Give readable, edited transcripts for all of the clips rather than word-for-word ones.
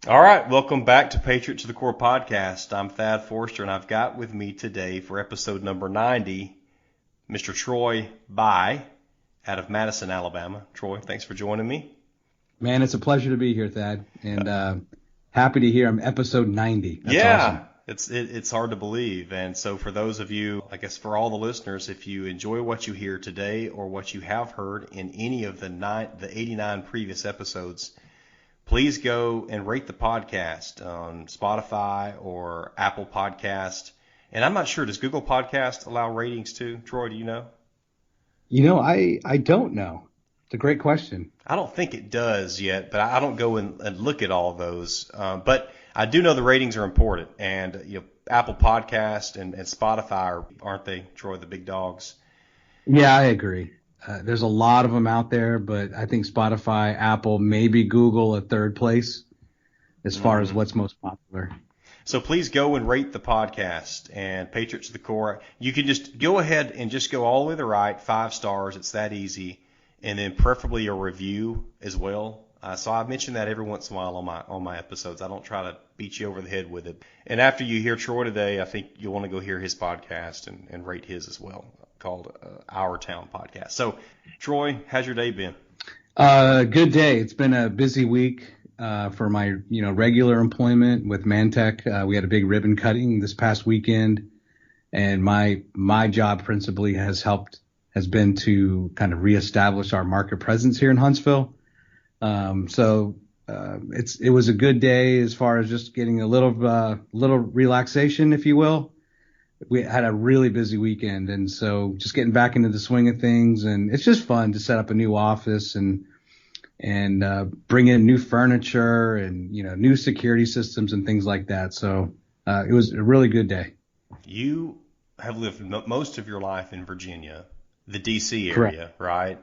All right, welcome back to Patriot to the Core podcast. I'm Thad Forster, and I've got with me today for episode number 90, Mr. Troy By out of Madison, Alabama. Troy, thanks for joining me. Man, it's a pleasure to be here, Thad, and happy to hear I'm episode 90. That's awesome. It's hard to believe. And so for those of you, I guess for all the listeners, if you enjoy what you hear today or what you have heard in any of the 89 previous episodes, please go and rate the podcast on Spotify or Apple Podcast. And I'm not sure, does Google Podcast allow ratings too? Troy, do you know? I don't know. It's a great question. I don't think it does yet, but I don't go and look at all those. But I do know the ratings are important. And Apple Podcast and Spotify, aren't they, Troy, the big dogs? Yeah, I agree. There's a lot of them out there, but I think Spotify, Apple, maybe Google at third place as far as what's most popular. So please go and rate the podcast and Patriots to the Core. You can just go ahead and just go all the way to the right, 5 stars. It's that easy. And then preferably a review as well. So I mention that every once in a while on my episodes. I don't try to beat you over the head with it. And after you hear Troy today, I think you'll want to go hear his podcast and rate his as well, called Our Town Podcast. So, Troy, how's your day been? Good day. It's been a busy week for my regular employment with ManTech. We had a big ribbon cutting this past weekend, and my job principally has been to kind of reestablish our market presence here in Huntsville. It was a good day as far as just getting a little relaxation, if you will. We had a really busy weekend, and so just getting back into the swing of things, and it's just fun to set up a new office and bring in new furniture and new security systems and things like that. So it was a really good day. You have lived most of your life in Virginia, the D.C. area, Correct. Right?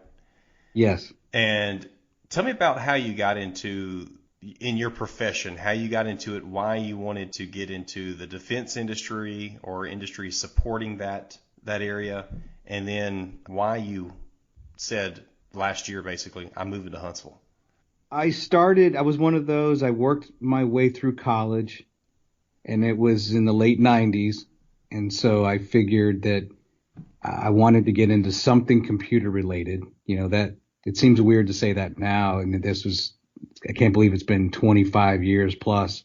Yes. And tell me about how you got into, in your profession, how you got into it, why you wanted to get into the defense industry or industry supporting that area, and then why you said last year, basically, I'm moving to Huntsville. I was one of those, I worked my way through college, and it was in the late 90s, and so I figured that I wanted to get into something computer related. That it seems weird to say that now, and I can't believe it's been 25 years plus.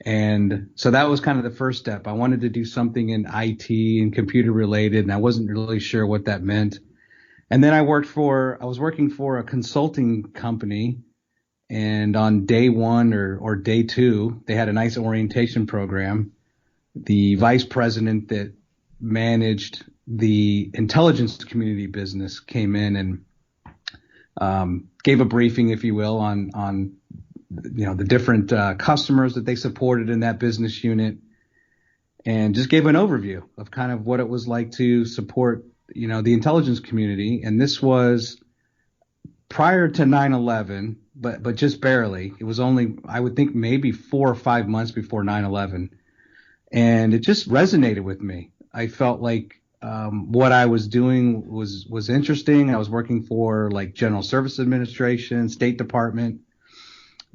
And so that was kind of the first step. I wanted to do something in IT and computer related, and I wasn't really sure what that meant. And then I was working for a consulting company, and on day one or day two, they had a nice orientation program. The vice president that managed the intelligence community business came in and gave a briefing, if you will, on the different customers that they supported in that business unit, and just gave an overview of kind of what it was like to support the intelligence community. And this was prior to 9/11, but just barely. It was only, I would think, maybe 4 or 5 months before 9/11, and it just resonated with me. I felt like what I was doing was interesting. I was working for like General Services Administration, State Department.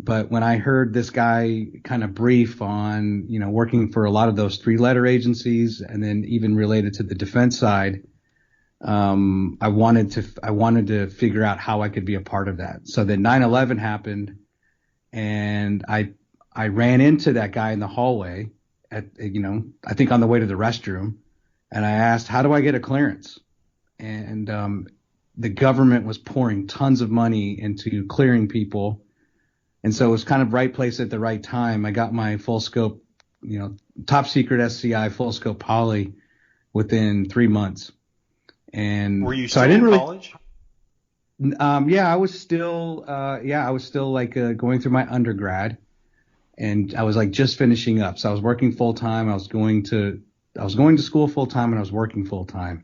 But when I heard this guy kind of brief on, working for a lot of those 3-letter agencies, and then even related to the defense side, I wanted to figure out how I could be a part of that. So then 9/11 happened, and I ran into that guy in the hallway I think on the way to the restroom. And I asked, how do I get a clearance? And the government was pouring tons of money into clearing people. And so it was kind of right place at the right time. I got my full scope, top secret SCI full scope poly within 3 months. And were you so still I didn't in really, college? I was still like going through my undergrad, and I was like just finishing up. So I was working full time. I was going to school full time, and I was working full time.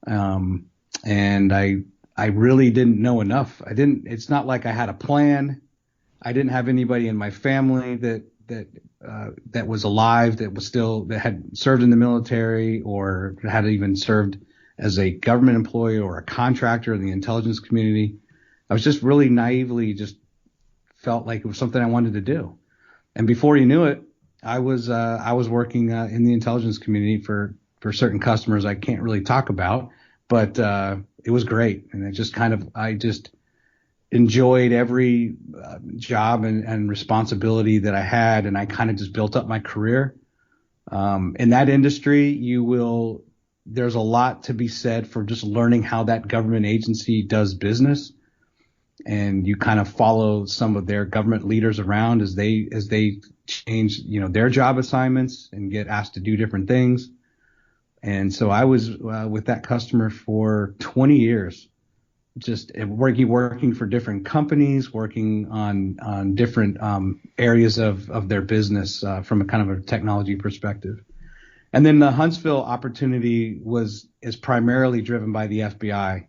And I really didn't know enough. It's not like I had a plan. I didn't have anybody in my family that was alive, that had served in the military or had even served as a government employee or a contractor in the intelligence community. I was just really naively just felt like it was something I wanted to do. And before you knew it, I was working in the intelligence community for certain customers I can't really talk about, but it was great. And I just enjoyed every job and responsibility that I had, and I kind of just built up my career. In that industry, there's a lot to be said for just learning how that government agency does business. And you kind of follow some of their government leaders around as they change, their job assignments and get asked to do different things. And so I was with that customer for 20 years, just working for different companies, working on different areas of their business from a kind of a technology perspective. And then the Huntsville opportunity is primarily driven by the FBI,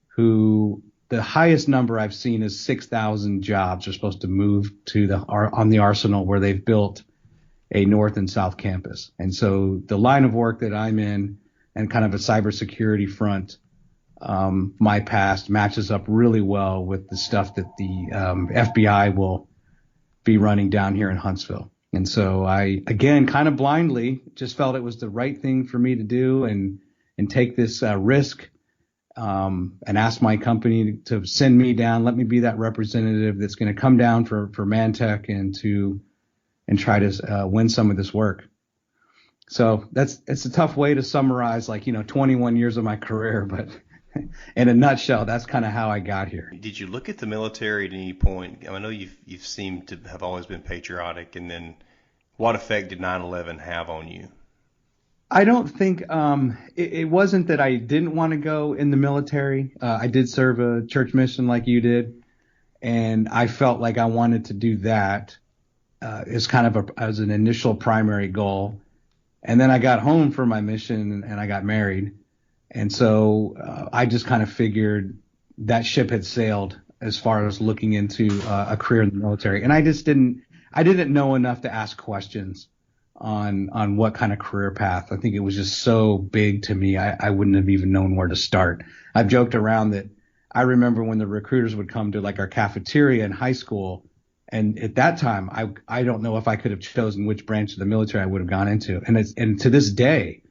who the highest number I've seen is 6,000 jobs are supposed to move on the Arsenal, where they've built a North and South campus. And so the line of work that I'm in and kind of a cybersecurity front, my past matches up really well with the stuff that the FBI will be running down here in Huntsville. And so I, again, kind of blindly just felt it was the right thing for me to do and take this risk. And asked my company to send me down, let me be that representative that's going to come down for ManTech and try to win some of this work. So it's a tough way to summarize 21 years of my career, but in a nutshell, that's kind of how I got here. Did you look at the military at any point? I know you've seemed to have always been patriotic, and then what effect did 9/11 have on you? I don't think it wasn't that I didn't want to go in the military. I did serve a church mission like you did, and I felt like I wanted to do that as kind of as an initial primary goal. And then I got home from my mission and I got married, and so I just kind of figured that ship had sailed as far as looking into a career in the military, and I didn't know enough to ask questions on what kind of career path. I think it was just so big to me, I wouldn't have even known where to start. I've joked around that I remember when the recruiters would come to our cafeteria in high school, and at that time, I don't know if I could have chosen which branch of the military I would have gone into. And to this day,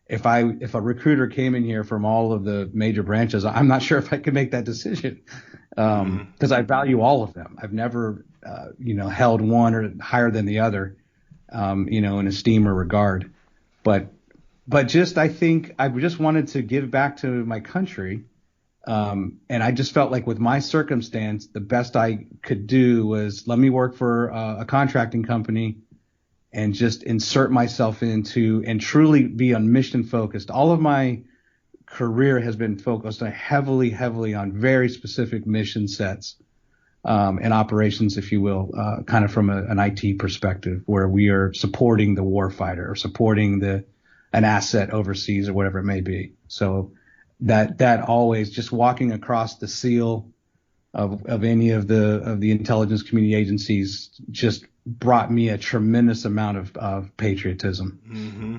if a recruiter came in here from all of the major branches, I'm not sure if I could make that decision, because I value all of them. I've never, held one or higher than the other. In esteem or regard, but I think I just wanted to give back to my country. And I just felt like with my circumstance, the best I could do was let me work for a contracting company and just insert myself into and truly be on mission focused. All of my career has been focused heavily on very specific mission sets. And operations, if you will, kind of from an IT perspective, where we are supporting the warfighter or supporting an asset overseas or whatever it may be. So that always just walking across the seal of any of the intelligence community agencies just brought me a tremendous amount of patriotism. Mm-hmm.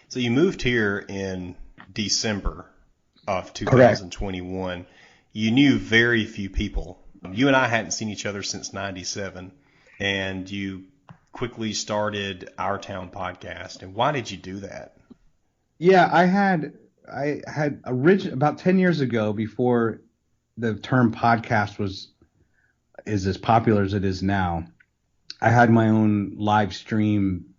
So you moved here in December of 2021. Correct. You knew very few people. You and I hadn't seen each other since '97, and you quickly started Our Town podcast. And why did you do that? Yeah, I had about 10 years ago, before the term podcast is as popular as it is now, I had my own live stream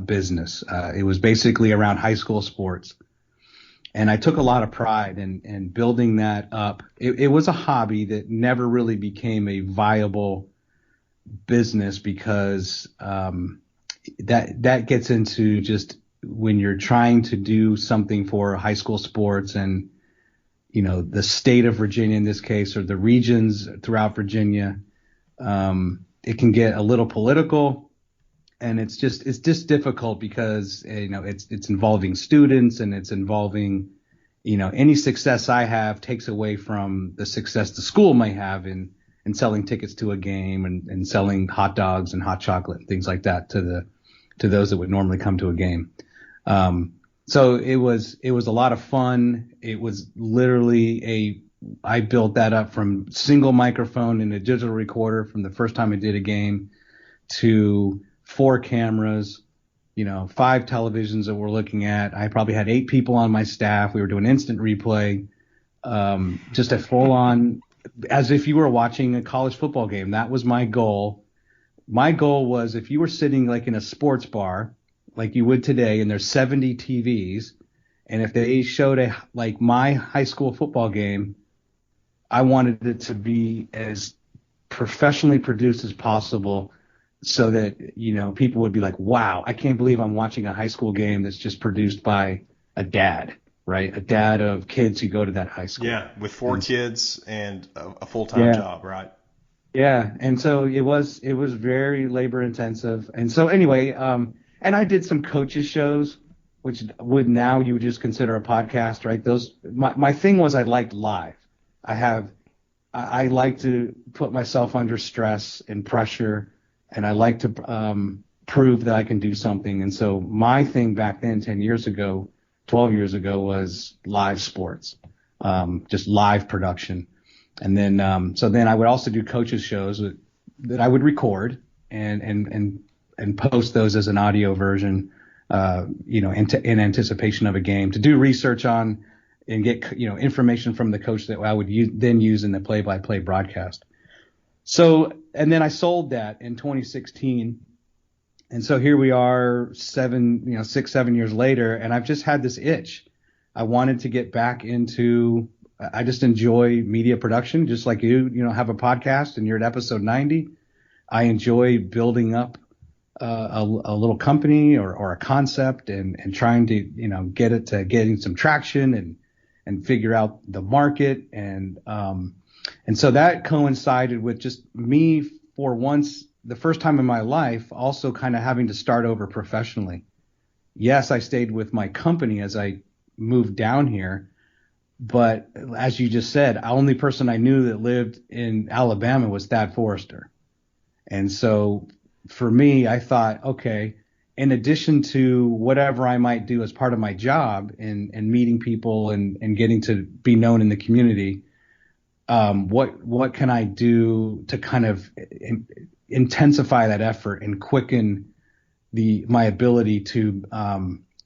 business. It was basically around high school sports. And I took a lot of pride in building that up. It was a hobby that never really became a viable business, because that gets into just when you're trying to do something for high school sports and, the state of Virginia in this case, or the regions throughout Virginia, it can get a little political. And it's just difficult because, it's involving students, and it's involving, any success I have takes away from the success the school may have in selling tickets to a game and selling hot dogs and hot chocolate and things like that to those that would normally come to a game. So it was a lot of fun. It was literally I built that up from single microphone and a digital recorder from the first time I did a game to 4 cameras, 5 televisions that we're looking at. I probably had 8 people on my staff. We were doing instant replay, just a full on, as if you were watching a college football game. That was my goal. My goal was, if you were sitting like in a sports bar, like you would today, and there's 70 TVs, and if they showed like my high school football game, I wanted it to be as professionally produced as possible, so that, people would be like, wow, I can't believe I'm watching a high school game that's just produced by a dad, right? A dad of kids who go to that high school. Yeah, with 4 kids and a full-time job, right? Yeah, and so it was very labor intensive. And so anyway, and I did some coaches shows, which you would just consider a podcast, right? My thing was, I liked live. I like to put myself under stress and pressure, and I like to prove that I can do something. And so my thing back then, 10 years ago, 12 years ago, was live sports, just live production. And then, so then I would also do coaches shows that I would record and post those as an audio version, in anticipation of a game, to do research on and get, information from the coach that I would then use in the play-by-play broadcast. So, and then I sold that in 2016. And so here we are 6, 7 years later, and I've just had this itch. I wanted to get back into, I just enjoy media production, just like you have a podcast and you're at episode 90. I enjoy building up a little company or a concept and trying to, get it to getting some traction and figure out the market. And so that coincided with just me, for once, the first time in my life, also kind of having to start over professionally. Yes, I stayed with my company as I moved down here, but as you just said, the only person I knew that lived in Alabama was Thad Forrester. And so for me, I thought, okay, in addition to whatever I might do as part of my job and meeting people and getting to be known in the community, what can I do to kind of intensify that effort and quicken my ability to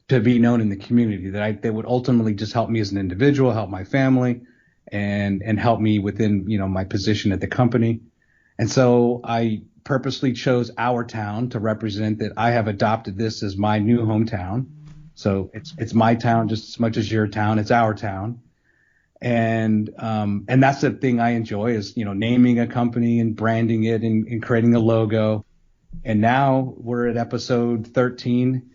be known in the community, that would ultimately just help me as an individual, help my family, and help me within, my position at the company. And so I purposely chose our town to represent that. I have adopted this as my new hometown. So it's my town just as much as your town. It's our town. And that's the thing I enjoy, is, naming a company and branding it and creating a logo. And now we're at episode 13,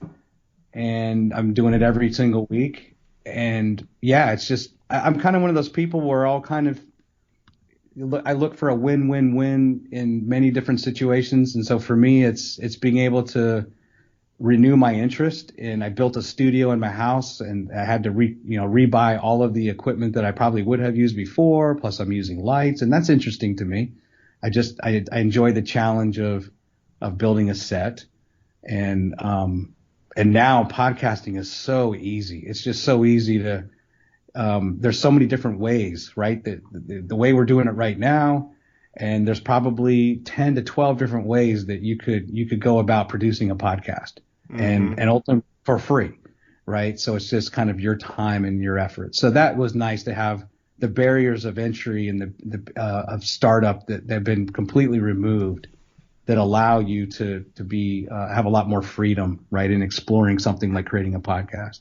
and I'm doing it every single week. And yeah, it's just, I'm kind of one of those people where I look for a win-win-win in many different situations. And so for me, it's being able to renew my interest. And I built a studio in my house, and I had to rebuy all of the equipment that I probably would have used before. Plus I'm using lights, and that's interesting to me. I enjoy the challenge of building a set. And now podcasting is so easy. It's just so easy to, there's so many different ways, right? The way we're doing it right now, and there's probably 10 to 12 different ways that you could go about producing a podcast, and ultimately for free, right? So it's just kind of your time and your effort. So that was nice to have the barriers of entry and the of startup that have been completely removed, that allow you to be have a lot more freedom, right, in exploring something like creating a podcast.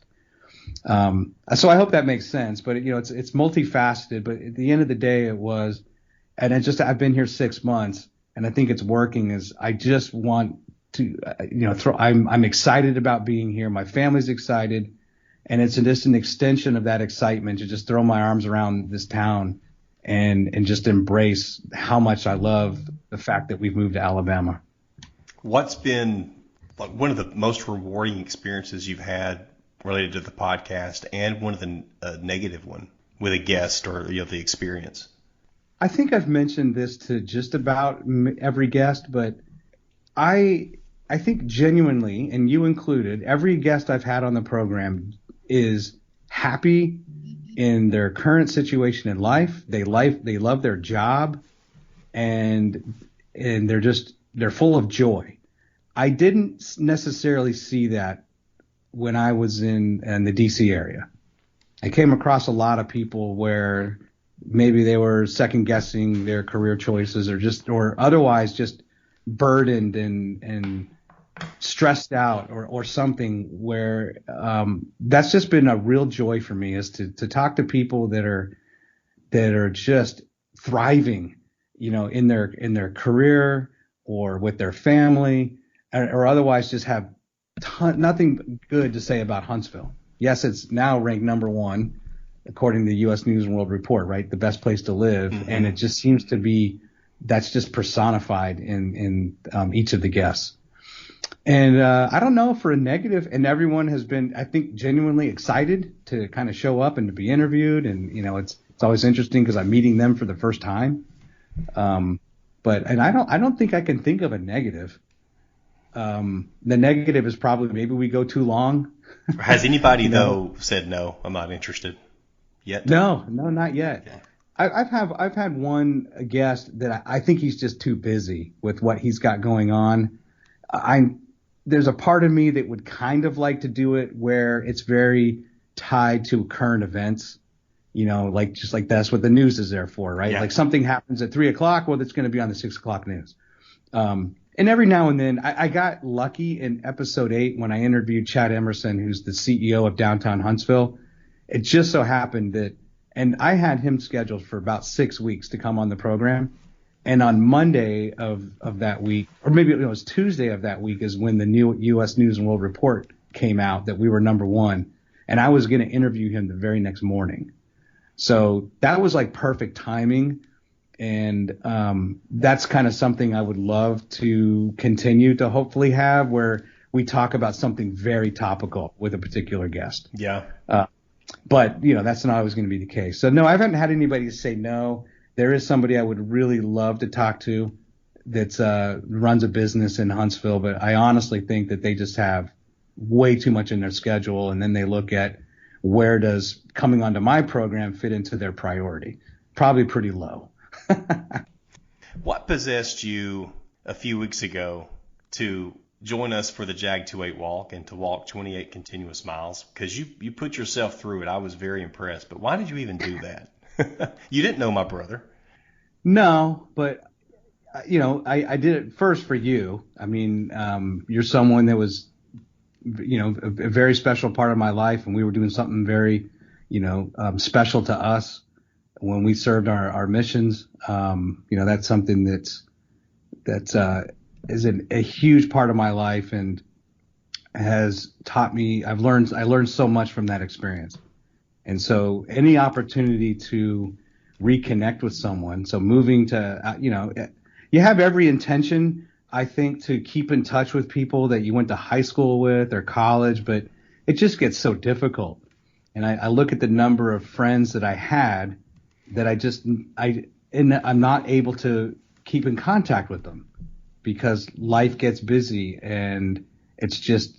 So I hope that makes sense, but it's multifaceted. But at the end of the day, it was, and I've been here 6 months, and I think it's working. Is I just want to, I'm excited about being here. My family's excited, and it's just an extension of that excitement to just throw my arms around this town and just embrace how much I love the fact that we've moved to Alabama. What's been like one of the most rewarding experiences you've had related to the podcast, and one of the negative one with a guest or the experience? I think I've mentioned this to just about every guest, but I think genuinely, and you included, every guest I've had on the program is happy in their current situation in life. They love their job, and they're full of joy. I didn't necessarily see that when I was in the D.C. area. I came across a lot of people where maybe they were second guessing their career choices or otherwise just burdened and stressed out or something where that's just been a real joy for me is to talk to people that are just thriving, in their career or with their family or otherwise just have nothing good to say about Huntsville. Yes, it's now ranked number 1 according to the U.S. News and World Report, right? The best place to live. Mm-hmm. And it just seems to be that's just personified in each of the guests. And I don't know for a negative, and everyone has been, I think, genuinely excited to kind of show up and to be interviewed. And, it's always interesting because I'm meeting them for the first time. But I don't think I can think of a negative. The negative is probably maybe we go too long. Has anybody though said no? I'm not interested yet. No, not yet. Okay. I've had one guest that I think he's just too busy with what he's got going on. There's a part of me that would kind of like to do it where it's very tied to current events. Just like that's what the news is there for, right? Yeah. Like something happens at 3:00, well, it's going to be on the 6:00 news. And every now and then I got lucky in episode 8 when I interviewed Chad Emerson, who's the CEO of downtown Huntsville. It just so happened and I had him scheduled for about 6 weeks to come on the program. And on Monday of that week, or maybe it was Tuesday of that week, is when the new U.S. News and World Report came out that we were number 1. And I was going to interview him the very next morning. So that was like perfect timing. And that's kind of something I would love to continue to hopefully have where we talk about something very topical with a particular guest. Yeah. But, that's not always going to be the case. So, no, I haven't had anybody say no. There is somebody I would really love to talk to that runs a business in Huntsville, but I honestly think that they just have way too much in their schedule, and then they look at where does coming onto my program fit into their priority. Probably pretty low. What possessed you a few weeks ago to join us for the JAG 28 walk and to walk 28 continuous miles? Because you put yourself through it. I was very impressed. But why did you even do that? You didn't know my brother. No, but, I did it first for you. I mean, you're someone that was, a very special part of my life, and we were doing something very, special to us when we served our missions. That's something that is a huge part of my life and has taught me. I learned so much from that experience. And so any opportunity to reconnect with someone, so moving to, you have every intention, I think, to keep in touch with people that you went to high school with or college, but it just gets so difficult. And I look at the number of friends that I had that I'm not able to keep in contact with them because life gets busy and it's just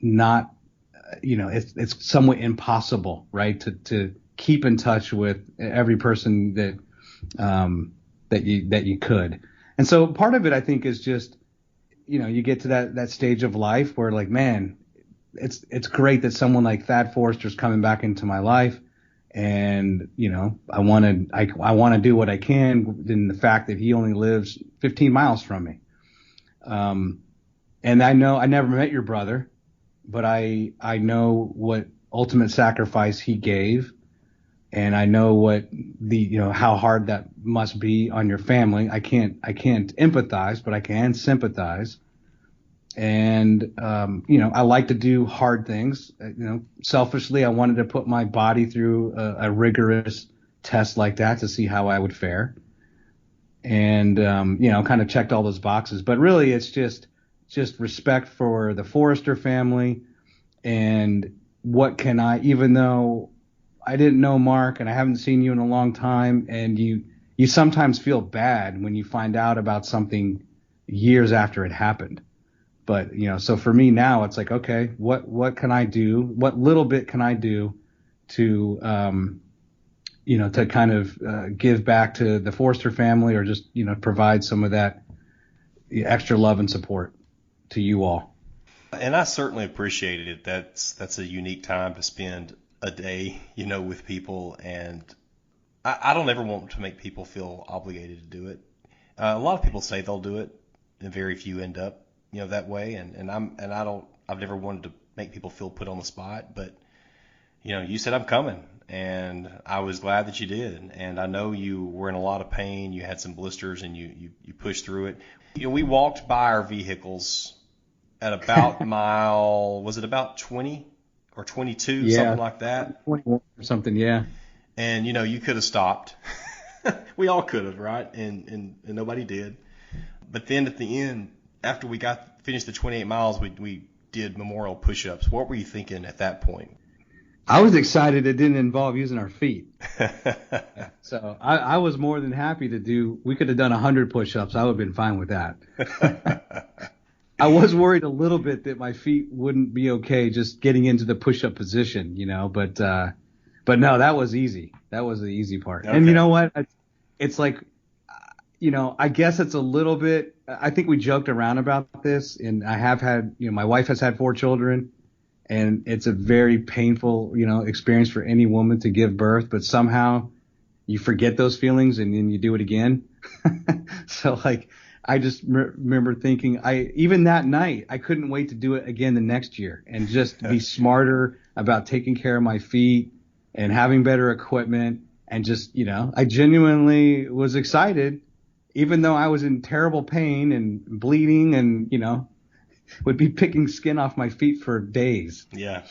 not, it's somewhat impossible, right? To keep in touch with every person that you could. And so part of it, I think, is just, you get to that stage of life where like, man, it's great that someone like Thad Forrester's coming back into my life. And, I want to do what I can in the fact that he only lives 15 miles from me. And I know I never met your brother, but I know what ultimate sacrifice he gave. And I know what how hard that must be on your family. I can't empathize, but I can sympathize. And, I like to do hard things. Selfishly, I wanted to put my body through a rigorous test like that to see how I would fare. And, kind of checked all those boxes. But really, it's just respect for the Forrester family and what can even though I didn't know Mark and I haven't seen you in a long time, and you sometimes feel bad when you find out about something years after it happened. But, so for me now, it's like, okay, what can I do? What little bit can I do to, to kind of give back to the Forrester family or just, provide some of that extra love and support? to you all. And I certainly appreciated it. That's a unique time to spend a day, with people. And I don't ever want to make people feel obligated to do it. A lot of people say they'll do it, and very few end up, that way. I've never wanted to make people feel put on the spot, but you said I'm coming, and I was glad that you did. And I know you were in a lot of pain. You had some blisters, and you pushed through it. We walked by our vehicles at about mile, was it about 20 or 22, something like that? 21 or something, yeah. And you could have stopped. We all could have, right? And nobody did. But then at the end, after we finished the 28 miles, we did memorial push-ups. What were you thinking at that point? I was excited it didn't involve using our feet. So I was more than happy we could have done 100 push-ups. I would have been fine with that. I was worried a little bit that my feet wouldn't be okay just getting into the push-up position, but no, that was easy. That was the easy part. Okay. And you know what? It's like, I guess it's a little bit, I think we joked around about this, and I have had, my wife has had 4 children, and it's a very painful, experience for any woman to give birth, but somehow you forget those feelings and then you do it again. So like, I just remember thinking, even that night, I couldn't wait to do it again the next year and just be smarter about taking care of my feet and having better equipment. And just, I genuinely was excited, even though I was in terrible pain and bleeding and, would be picking skin off my feet for days. Yeah.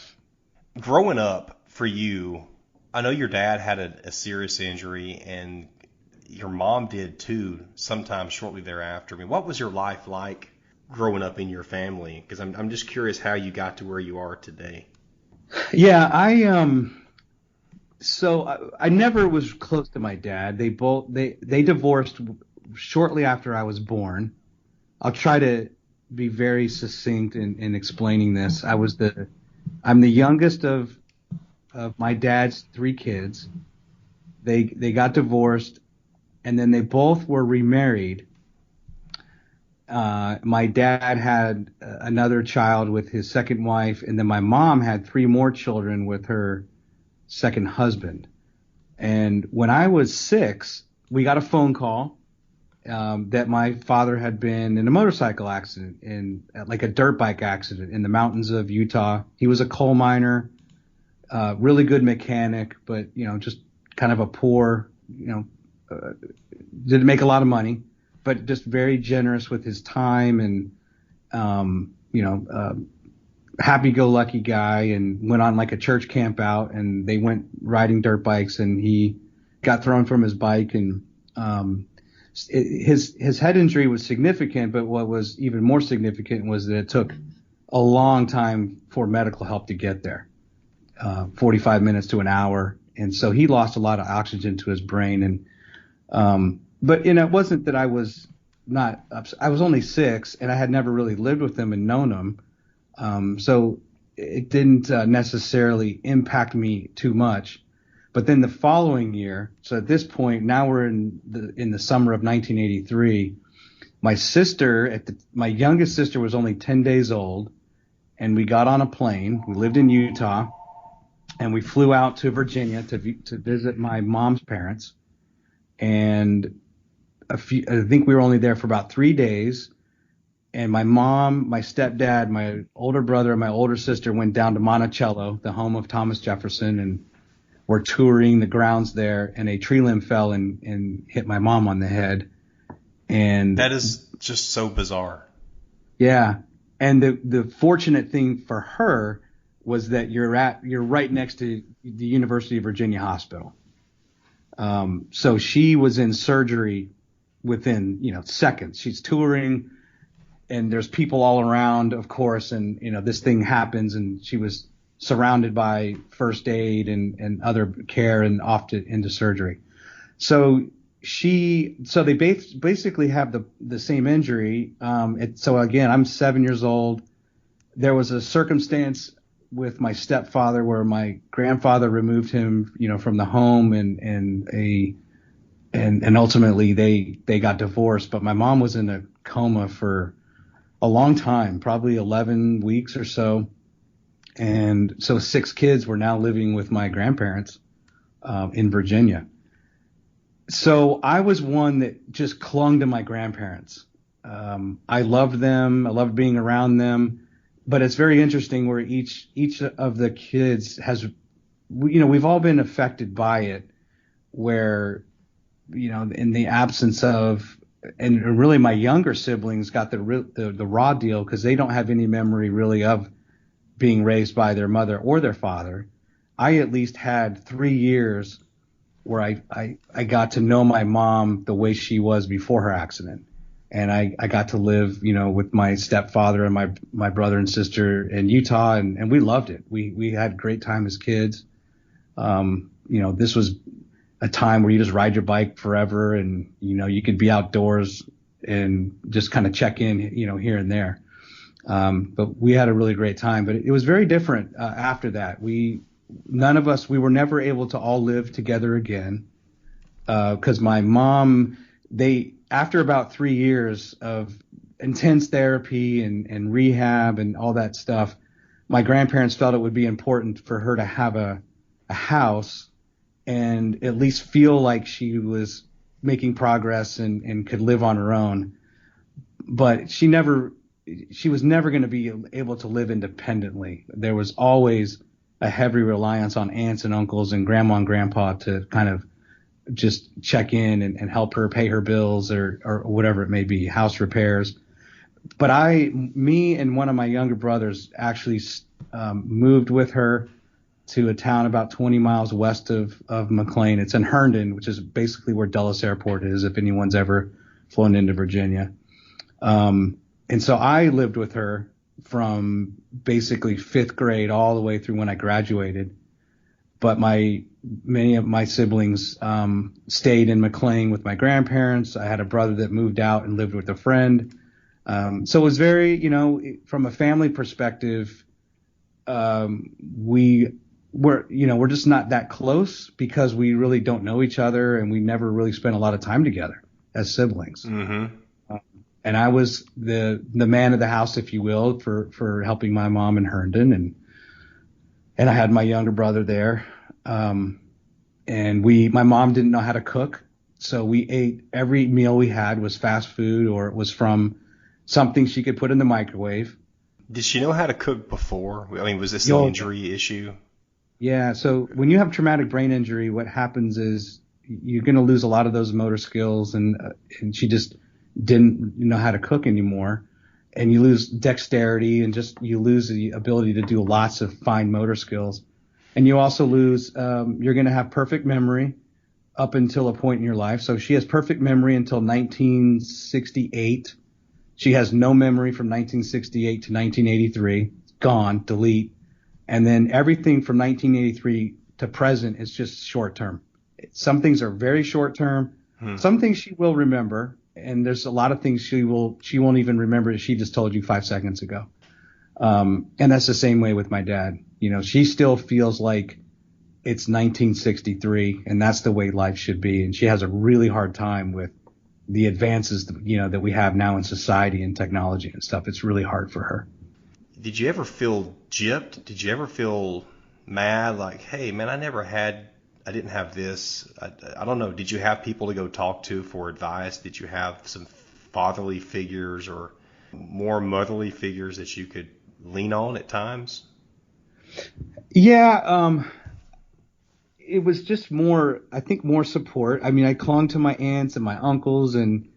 Growing up for you, I know your dad had a serious injury, and your mom did too, sometime shortly thereafter. I mean, what was your life like growing up in your family? Because I'm just curious how you got to where you are today. Yeah, So I never was close to my dad. They divorced shortly after I was born. I'll try to be very succinct in explaining this. I'm the youngest of my dad's 3 kids. They got divorced, and then they both were remarried. My dad had another child with his second wife, and then my mom had 3 more children with her second husband. And when I was 6, we got a phone call that my father had been in a motorcycle accident, like a dirt bike accident in the mountains of Utah. He was a coal miner, really good mechanic, but just kind of a poor, didn't make a lot of money, but just very generous with his time and happy-go-lucky guy, and went on like a church camp out, and they went riding dirt bikes, and he got thrown from his bike, and his head injury was significant, but what was even more significant was that it took a long time for medical help to get there, 45 minutes to an hour, and so he lost a lot of oxygen to his brain, and but it wasn't that I was not upset. I was only 6, and I had never really lived with him and known him. So it didn't necessarily impact me too much. But then the following year, so at this point, now we're in the summer of 1983, my youngest sister was only 10 days old, and we got on a plane. We lived in Utah, and we flew out to Virginia to visit my mom's parents. And I think we were only there for about 3 days. And my mom, my stepdad, my older brother, and my older sister went down to Monticello, the home of Thomas Jefferson, and were touring the grounds there. And a tree limb fell and hit my mom on the head. And that is just so bizarre. Yeah. And the fortunate thing for her was that you're right next to the University of Virginia Hospital. So she was in surgery within, seconds. She's touring, and there's people all around, of course, and this thing happens, and she was surrounded by first aid and other care and off into surgery. So they basically have the same injury. So again, I'm 7 years old. There was a circumstance with my stepfather where my grandfather removed him, from the home, and ultimately they got divorced. But my mom was in a coma for a long time, probably 11 weeks or so. And so 6 kids were now living with my grandparents in Virginia. So I was one that just clung to my grandparents. I loved them. I loved being around them. But it's very interesting where each of the kids has, we've all been affected by it, where, in the absence of, and really my younger siblings got the raw deal because they don't have any memory really of being raised by their mother or their father. I at least had 3 years where I got to know my mom the way she was before her accident. And I got to live, with my stepfather and my brother and sister in Utah, and we loved it. We had a great time as kids. This was a time where you just ride your bike forever, and, you could be outdoors and just kind of check in, here and there. But we had a really great time, but it was very different after that. None of us, we were never able to all live together again, because my mom, after about 3 years of intense therapy and rehab and all that stuff, my grandparents felt it would be important for her to have a house and at least feel like she was making progress and could live on her own. But she was never going to be able to live independently. There was always a heavy reliance on aunts and uncles and grandma and grandpa to kind of just check in and help her pay her bills or whatever it may be, house repairs. But me and one of my younger brothers actually moved with her to a town about 20 miles west of McLean. It's in Herndon, which is basically where Dulles Airport is, if anyone's ever flown into Virginia. And so I lived with her from basically 5th grade all the way through when I graduated. But many of my siblings stayed in McLean with my grandparents. I had a brother that moved out and lived with a friend. So it was very, from a family perspective, we're just not that close because we really don't know each other, and we never really spent a lot of time together as siblings. Mm-hmm. And I was the man of the house, if you will, for helping my mom in Herndon, and I had my younger brother there. And my mom didn't know how to cook, so we ate, every meal we had was fast food, or it was from something she could put in the microwave. Did she know how to cook before? I mean, was this an injury issue? Yeah. So when you have traumatic brain injury, what happens is you're going to lose a lot of those motor skills, and she just didn't know how to cook anymore. And you lose dexterity, and you lose the ability to do lots of fine motor skills. And you also lose, you're going to have perfect memory up until a point in your life. So she has perfect memory until 1968. She has no memory from 1968 to 1983. Gone, delete. And then everything from 1983 to present is just short term. Some things are very short term. Some things she will remember. And there's a lot of things she won't even remember that she just told you 5 seconds ago. And that's the same way with my dad. She still feels like it's 1963, and that's the way life should be. And she has a really hard time with the advances, that we have now in society and technology and stuff. It's really hard for her. Did you ever feel gypped? Did you ever feel mad? Like, hey, man, I didn't have this. I don't know. Did you have people to go talk to for advice? Did you have some fatherly figures or more motherly figures that you could lean on at times? Yeah. It was just more support. I mean, I clung to my aunts and my uncles and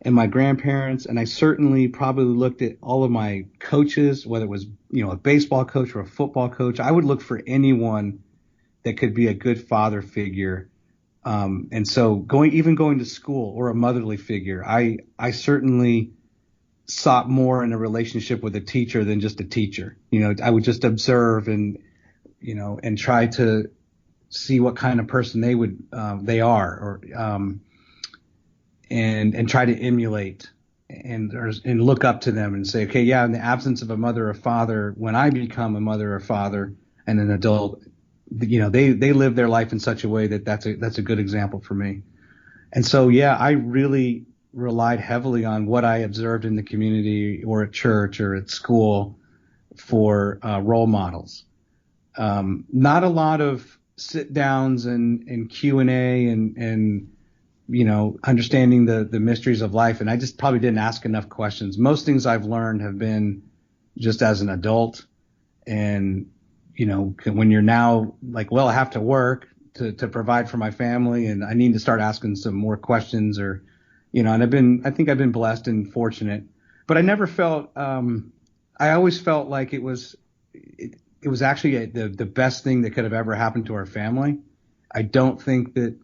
my grandparents, and I certainly probably looked at all of my coaches, whether it was, a baseball coach or a football coach. I would look for anyone that could be a good father figure. And so going to school, or a motherly figure, I certainly sought more in a relationship with a teacher than just a teacher. I would just observe and try to see what kind of person they are, or and try to emulate and look up to them and say, okay, yeah, in the absence of a mother or father, when I become a mother or father and an adult, they live their life in such a way that's a good example for me. And so, yeah, I really relied heavily on what I observed in the community or at church or at school for role models. Not a lot of sit downs and Q&A and understanding the mysteries of life. And I just probably didn't ask enough questions. Most things I've learned have been just as an adult. And, when you're now like, well, I have to work to provide for my family and I need to start asking some more questions and I think I've been blessed and fortunate, but I never felt, I always felt like it was actually the best thing that could have ever happened to our family. I don't think that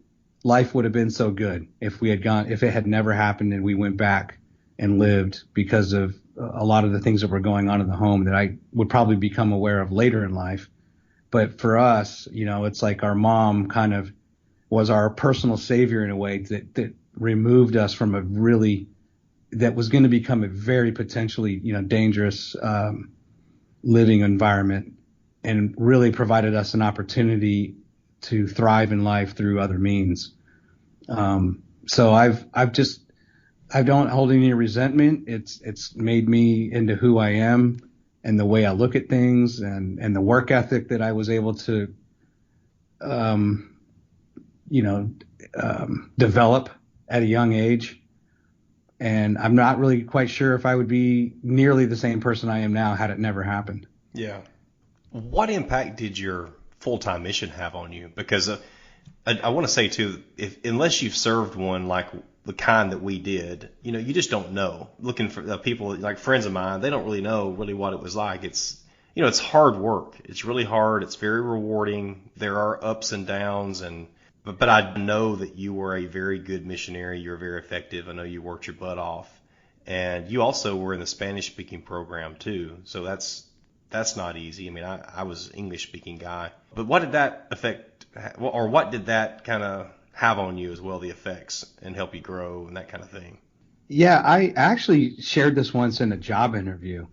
life would have been so good if it had never happened and we went back and lived, because of a lot of the things that were going on in the home that I would probably become aware of later in life. But for us, it's like our mom kind of was our personal savior in a way that removed us from that was going to become a very potentially, dangerous living environment, and really provided us an opportunity to thrive in life through other means. So I don't hold any resentment. It's made me into who I am and the way I look at things and the work ethic that I was able to, develop at a young age. And I'm not really quite sure if I would be nearly the same person I am now had it never happened. Yeah. What impact did your full-time mission have on you? Because I want to say too, unless you've served one like the kind that we did, you just don't know. Looking for people like friends of mine, they don't really know what it was like. It's hard work. It's really hard. It's very rewarding. There are ups and downs, but I know that you were a very good missionary. You were very effective. I know you worked your butt off, and you also were in the Spanish-speaking program too. So that's not easy. I mean, I was an English-speaking guy, but what did that affect, or what did that kind of have on you as well, the effects, and help you grow and that kind of thing? Yeah, I actually shared this once in a job interview.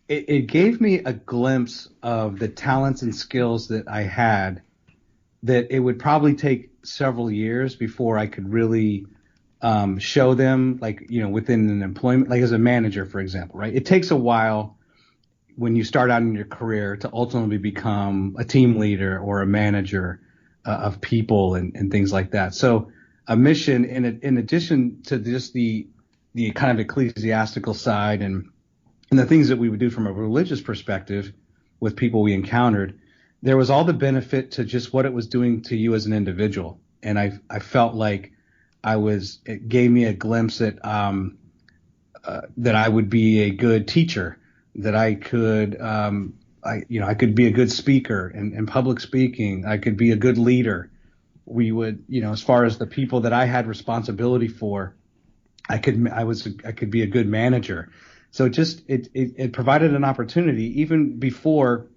It gave me a glimpse of the talents and skills that I had, that it would probably take several years before I could really show them, like, within an employment, like as a manager, for example, right? It takes a while when you start out in your career to ultimately become a team leader or a manager of people and things like that. So a mission, in addition to just the kind of ecclesiastical side and the things that we would do from a religious perspective with people we encountered, there was all the benefit to just what it was doing to you as an individual. And I felt like it gave me a glimpse at that I would be a good teacher, that I could I could be a good speaker in public speaking. I could be a good leader. We would, as far as the people that I had responsibility for, I could be a good manager. So it provided an opportunity. Even before,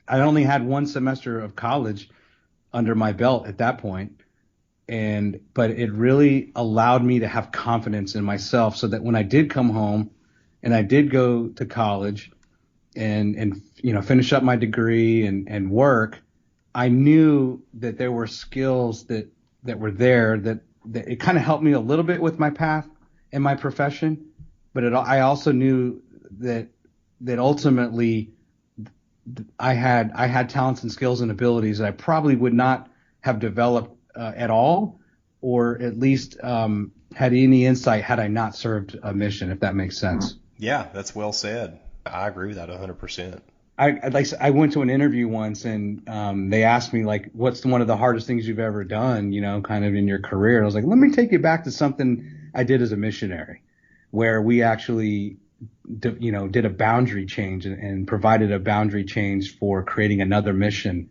I only had one semester of college under my belt at that point. But it really allowed me to have confidence in myself, so that when I did come home and I did go to college and finish up my degree and work, I knew that there were skills that were there that it kind of helped me a little bit with my path and my profession. But I also knew that ultimately I had talents and skills and abilities that I probably would not have developed at all, or at least had any insight had I not served a mission, if that makes sense. Yeah, that's well said. I agree with that 100%. I went to an interview once, and they asked me, like, what's one of the hardest things you've ever done, kind of in your career? And I was like, let me take you back to something I did as a missionary, where we actually did a boundary change and provided a boundary change for creating another mission,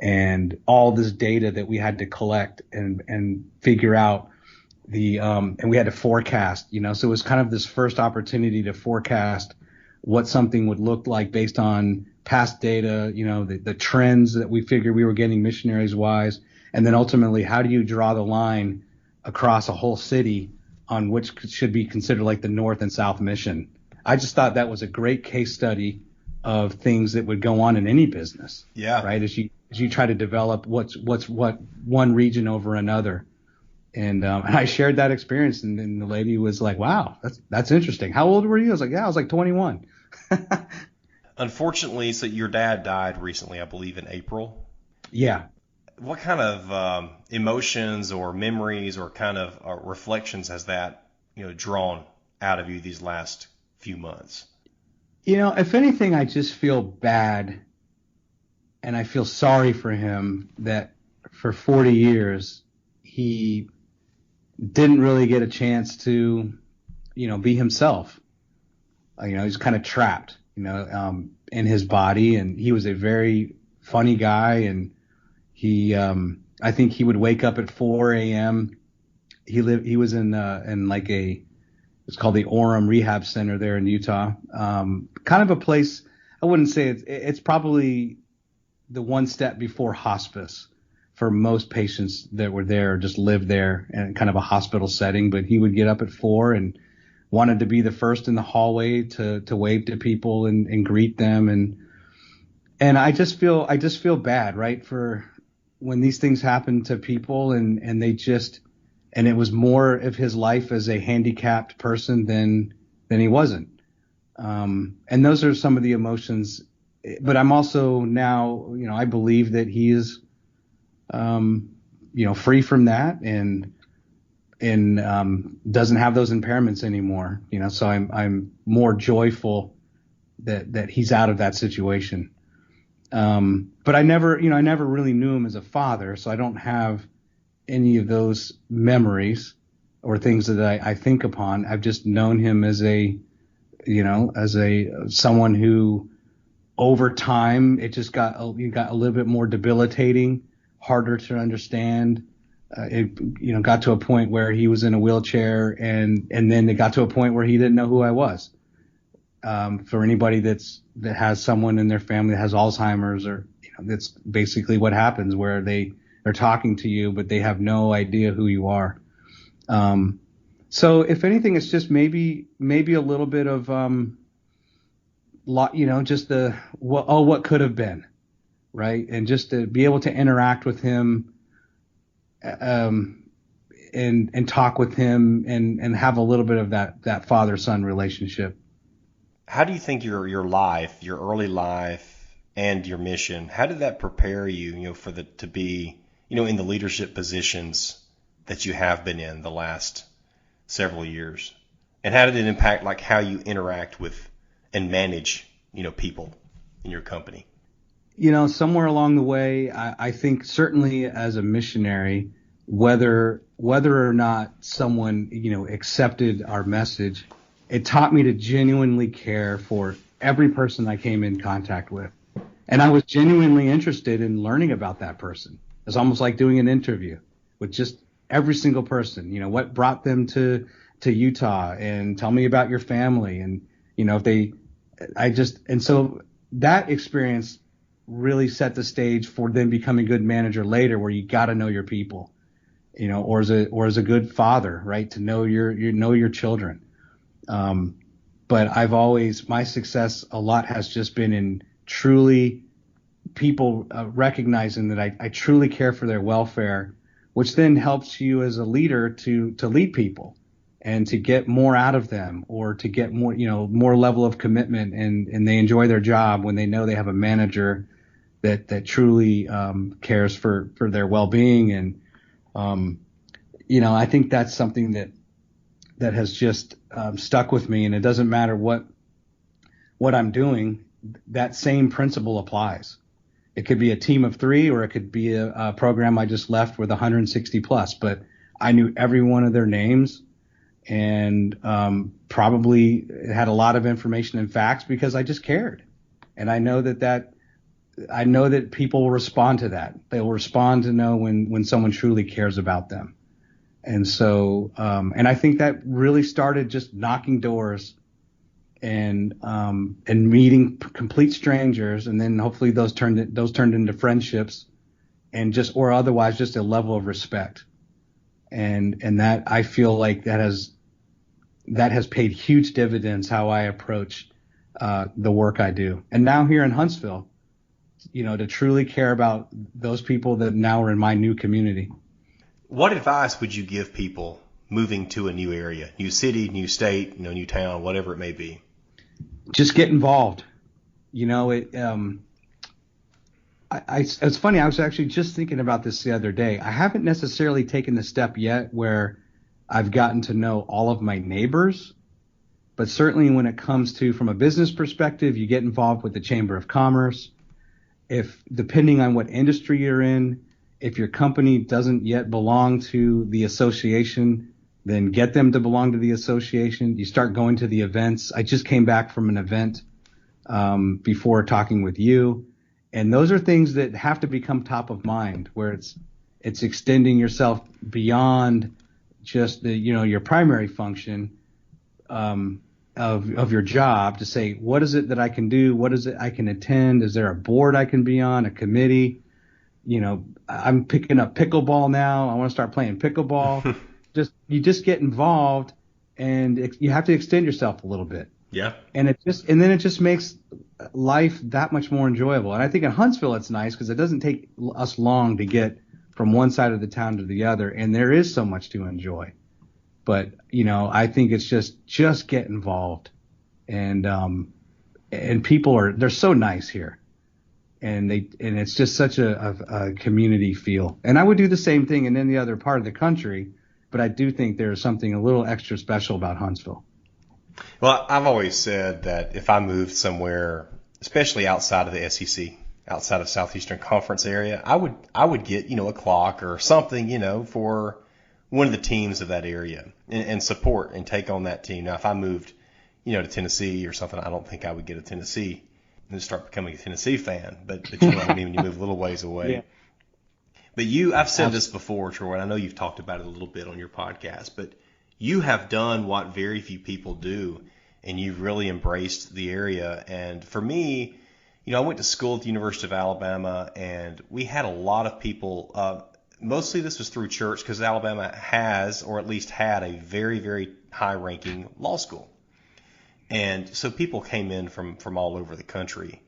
and all this data that we had to collect and figure out and we had to forecast, so it was kind of this first opportunity to forecast what something would look like based on past data, the trends that we figured we were getting missionaries wise. And then ultimately, how do you draw the line across a whole city on which should be considered like the North and South mission? I just thought that was a great case study of things that would go on in any business. Yeah. Right. As you try to develop what's one region over another. And I shared that experience, and then the lady was like, "Wow, that's interesting. How old were you?" I was like, "Yeah, I was like 21." Unfortunately, so your dad died recently, I believe in April. Yeah. What kind of emotions or memories or kind of reflections has that drawn out of you these last few months? If anything, I just feel bad and I feel sorry for him that for 40 years he didn't really get a chance to, be himself. He's kind of trapped, in his body, and he was a very funny guy, and I think he would wake up at 4 a.m. He was in like it's called the Orem Rehab Center there in Utah. Kind of a place, I wouldn't say it's probably the one step before hospice for most patients that were there, just lived there in kind of a hospital setting. But he would get up at 4 and wanted to be the first in the hallway to wave to people and greet them. And I just feel bad, right? For when these things happen to people and it was more of his life as a handicapped person than he wasn't. And those are some of the emotions, but I'm also now, I believe that he is, free from that and doesn't have those impairments anymore, so I'm more joyful that he's out of that situation. But I never really knew him as a father, so I don't have any of those memories or things that I think upon. I've just known him as someone who over time it just got a little bit more debilitating, harder to understand. It got to a point where he was in a wheelchair, and then it got to a point where he didn't know who I was. For anybody that has someone in their family that has Alzheimer's, or that's basically what happens, where they're talking to you but they have no idea who you are. So if anything, it's just maybe a little bit of just what could have been, right? And just to be able to interact with him, and talk with him and have a little bit of that father-son relationship. How do you think your life, your early life, and your mission, how did that prepare you, to be, in the leadership positions that you have been in the last several years? And how did it impact like how you interact with and manage, people in your company? Somewhere along the way, I think certainly as a missionary, whether or not someone, accepted our message, it taught me to genuinely care for every person I came in contact with. And I was genuinely interested in learning about that person. It's almost like doing an interview with just every single person. What brought them to Utah, and tell me about your family. And, so that experience really set the stage for then becoming a good manager later, where you got to know your people, or as a good father, right? To know your children. But my success a lot has just been in truly people recognizing that I truly care for their welfare, which then helps you as a leader to lead people and to get more out of them, or to get more level of commitment, and they enjoy their job when they know they have a manager that truly cares for their well-being. And I think that's something that has just stuck with me, and it doesn't matter what I'm doing, that same principle applies. It could be a team of 3, or it could be a program I just left with 160 plus, but I knew every one of their names, and probably had a lot of information and facts because I just cared. And I know that people will respond to that. They will respond to know when someone truly cares about them. And so, and I think that really started just knocking doors and meeting complete strangers, and then hopefully those turned into friendships, and or otherwise just a level of respect. And that, I feel like that has paid huge dividends how I approach the work I do. And now here in Huntsville, to truly care about those people that now are in my new community. What advice would you give people moving to a new area, new city, new state, new town, whatever it may be? Just get involved. It's funny. I was actually just thinking about this the other day. I haven't necessarily taken the step yet where I've gotten to know all of my neighbors, but certainly when it comes to, from a business perspective, you get involved with the Chamber of Commerce. If, depending on what industry you're in, if your company doesn't yet belong to the association, then get them to belong to the association. You start going to the events. I just came back from an event before talking with you. And those are things that have to become top of mind, where it's extending yourself beyond just your primary function of your job, to say, what is it that I can do? What is it I can attend? Is there a board I can be on, a committee? I'm picking up pickleball now. I want to start playing pickleball. You just get involved, and you have to extend yourself a little bit. Yeah. And then it just makes life that much more enjoyable. And I think in Huntsville it's nice because it doesn't take us long to get from one side of the town to the other, and there is so much to enjoy. But I think it's just get involved, and people they're so nice here, and it's just such a community feel. And I would do the same thing in any other part of the country, but I do think there's something a little extra special about Huntsville. Well, I've always said that if I moved somewhere, especially outside of the SEC, outside of Southeastern Conference area, I would get, a clock or something, for one of the teams of that area and support and take on that team. Now, if I moved, to Tennessee or something, I don't think I would get a Tennessee and start becoming a Tennessee fan. But what I mean, when you move a little ways away. Yeah. But I've said this before, Troy, and I know you've talked about it a little bit on your podcast, but you have done what very few people do, and you've really embraced the area. And for me, I went to school at the University of Alabama, and we had a lot of people. Mostly this was through church, because Alabama has, or at least had, a very, very high-ranking law school. And so people came in from all over the country.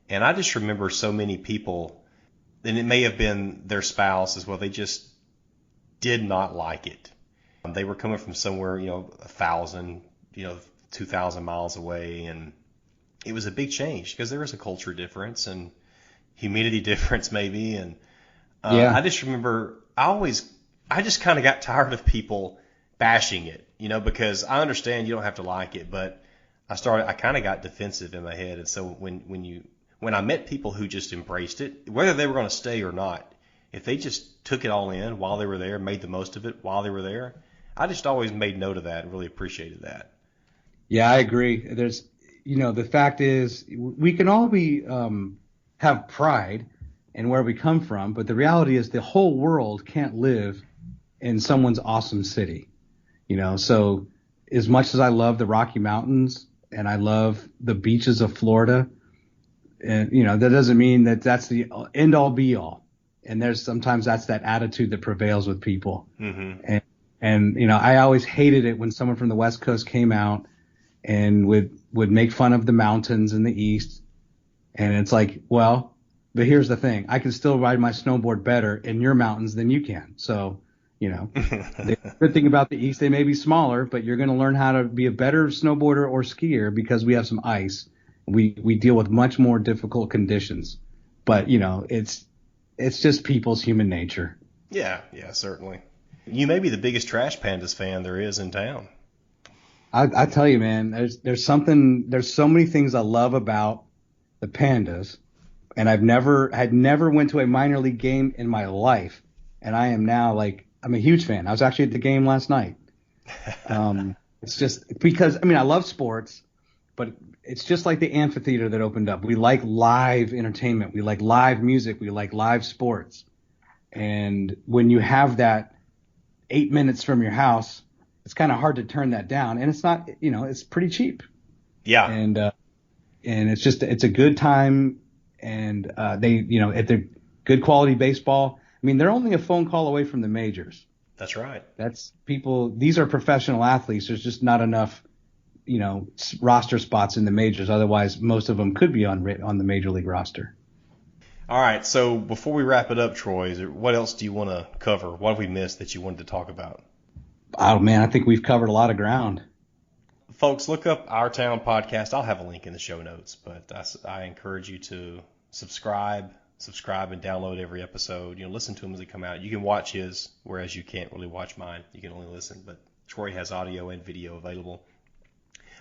And I just remember so many people, and it may have been their spouse as well, they just did not like it. They were coming from somewhere, 1,000, 2,000 miles away, and it was a big change because there was a culture difference and humidity difference maybe. And I just remember I just kind of got tired of people bashing it, because I understand you don't have to like it, but I kind of got defensive in my head. And so when I met people who just embraced it, whether they were going to stay or not, if they just took it all in while they were there, made the most of it while they were there, I just always made note of that and really appreciated that. Yeah, I agree. There's, the fact is, we can all have pride in where we come from, but the reality is the whole world can't live in someone's awesome city. So as much as I love the Rocky Mountains and I love the beaches of Florida, and that doesn't mean that that's the end all be all. And sometimes that's that attitude that prevails with people. Mm-hmm. And I always hated it when someone from the West Coast came out and would make fun of the mountains in the East. And it's like, well, but here's the thing. I can still ride my snowboard better in your mountains than you can. So, the good thing about the East, they may be smaller, but you're going to learn how to be a better snowboarder or skier because we have some ice. We deal with much more difficult conditions. But, it's just people's human nature. Yeah, certainly. You may be the biggest Trash Pandas fan there is in town. I tell you, man, there's so many things I love about the Pandas, and had never went to a minor league game in my life, and I am now I'm a huge fan. I was actually at the game last night. It's just because I love sports, but it's just like the amphitheater that opened up. We like live entertainment, we like live music, we like live sports, and when you have that 8 minutes from your house, it's kind of hard to turn that down, and it's not, it's pretty cheap. Yeah. And it's a good time, and they, at the good quality baseball. They're only a phone call away from the majors. That's right. These are professional athletes. There's just not enough, roster spots in the majors. Otherwise, most of them could be on the major league roster. All right, so before we wrap it up, Troy, what else do you want to cover? What have we missed that you wanted to talk about? Oh man, I think we've covered a lot of ground. Folks, look up Our Town Podcast. I'll have a link in the show notes, but I encourage you to subscribe and download every episode. Listen to them as they come out. You can watch his, whereas you can't really watch mine. You can only listen, but Troy has audio and video available.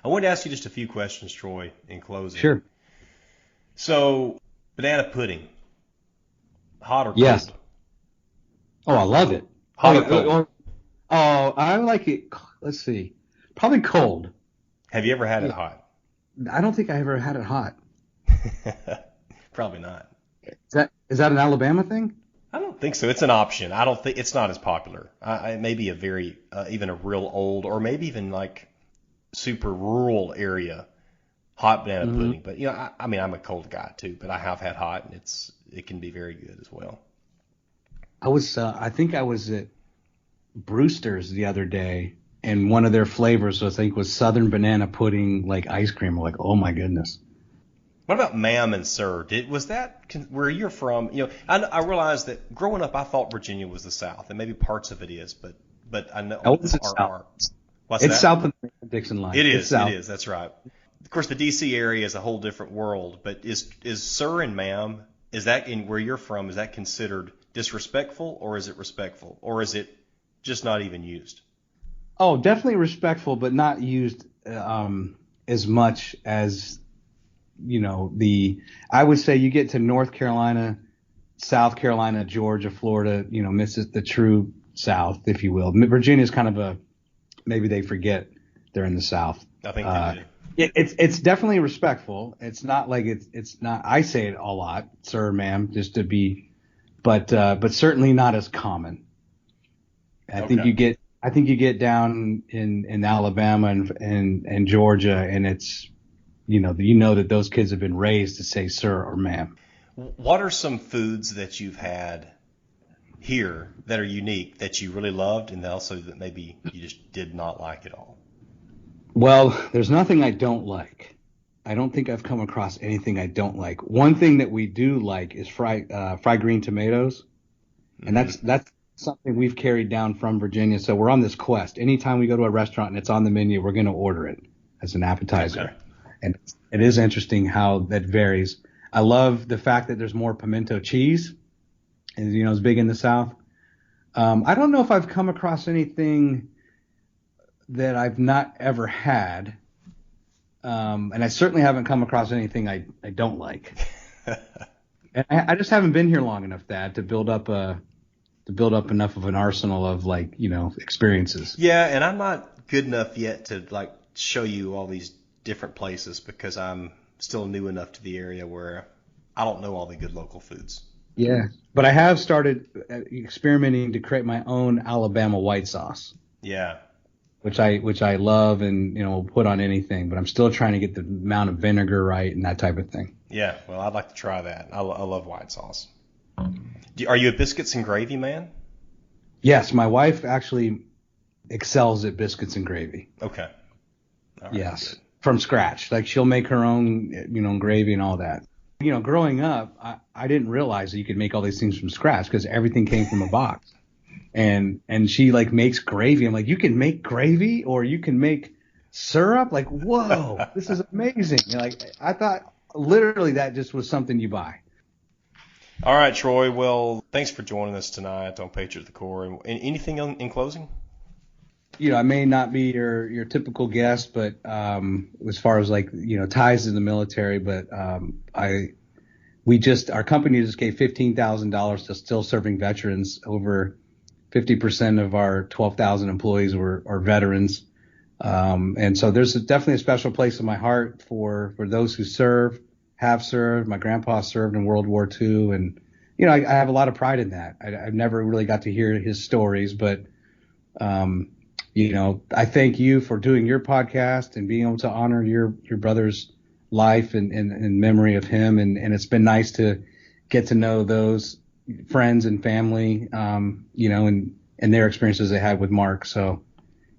I wanted to ask you just a few questions, Troy, in closing. Sure. So, banana pudding, hot or cold? Yes. Oh, I love it. Hot or cold? Oh, I like it. Let's see. Probably cold. Have you ever had it hot? I don't think I ever had it hot. Probably not. Is that an Alabama thing? I don't think so. It's an option. I don't think it's not as popular. It may be a very even a real old or maybe even like super rural area hot banana pudding. But I mean, I'm a cold guy too, but I have had hot, and it can be very good as well. I think I was at Brewster's the other day, and one of their flavors was Southern banana pudding, like ice cream. Like, oh my goodness. What about ma'am and sir? Was that where you're from? I realized that growing up, I thought Virginia was the South, and maybe parts of it is, but I know It's south. What's It's that? south of the Dixon line. It It's is. south. It is. That's right. Of course, the D.C. area is a whole different world. But is sir and ma'am, is that in where you're from? Is that considered disrespectful, or is it respectful, or is it just not even used? Oh, definitely respectful, but not used as much as I would say you get to North Carolina, South Carolina, Georgia, Florida, misses the true South, if you will. Virginia is kind of maybe they forget they're in the South. I think they do. It's definitely respectful. It's not like it's not. I say it a lot, sir, ma'am, just to be, but certainly not as common. I think you get down in Alabama and Georgia, and it's that those kids have been raised to say sir or ma'am. What are some foods that you've had here that are unique that you really loved, and also that maybe you just did not like at all? Well, there's nothing I don't like. I don't think I've come across anything I don't like. One thing that we do like is fried green tomatoes, and that's something we've carried down from Virginia. So we're on this quest. Anytime we go to a restaurant and it's on the menu, we're going to order it as an appetizer. Okay. And it is interesting how that varies. I love the fact that there's more pimento cheese, and it's big in the South. I don't know if I've come across anything that I've not ever had, and I certainly haven't come across anything I don't like. And I just haven't been here long enough, Thad, to build up enough of an arsenal of experiences. Yeah, and I'm not good enough yet to show you all these different places because I'm still new enough to the area where I don't know all the good local foods. Yeah, but I have started experimenting to create my own Alabama white sauce. Yeah. Which I love and will put on anything, but I'm still trying to get the amount of vinegar right and that type of thing. Yeah, well, I'd like to try that. I love white sauce. Are you a biscuits and gravy man? Yes, my wife actually excels at biscuits and gravy. Okay. All right, yes, good. From scratch. Like she'll make her own, gravy and all that. Growing up, I didn't realize that you could make all these things from scratch because everything came from a box. And she makes gravy. I'm like, you can make gravy or you can make syrup? Like, whoa, this is amazing. I thought literally that just was something you buy. All right, Troy. Well, thanks for joining us tonight on Patriot at the Core. And anything in closing? I may not be your typical guest, but as far as ties to the military, but our company just gave $15,000 to still serving veterans. Over 50% of our 12,000 employees are veterans. And so there's definitely a special place in my heart for those who have served. My grandpa served in World War II. And, I have a lot of pride in that. I've never really got to hear his stories, but, I thank you for doing your podcast and being able to honor your brother's life and memory of him. And it's been nice to get to know those friends and family, and their experiences they had with Mark. So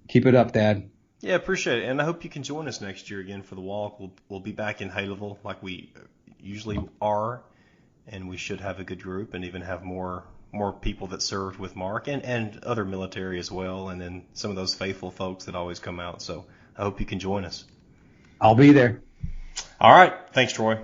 keep it up, Dad. Yeah, appreciate it. And I hope you can join us next year again for the walk. We'll be back in Haleville like we usually are. and we should have a good group and even have more people that served with Mark and other military as well, and then some of those faithful folks that always come out. So I hope you can join us. I'll be there. All right. Thanks, Troy.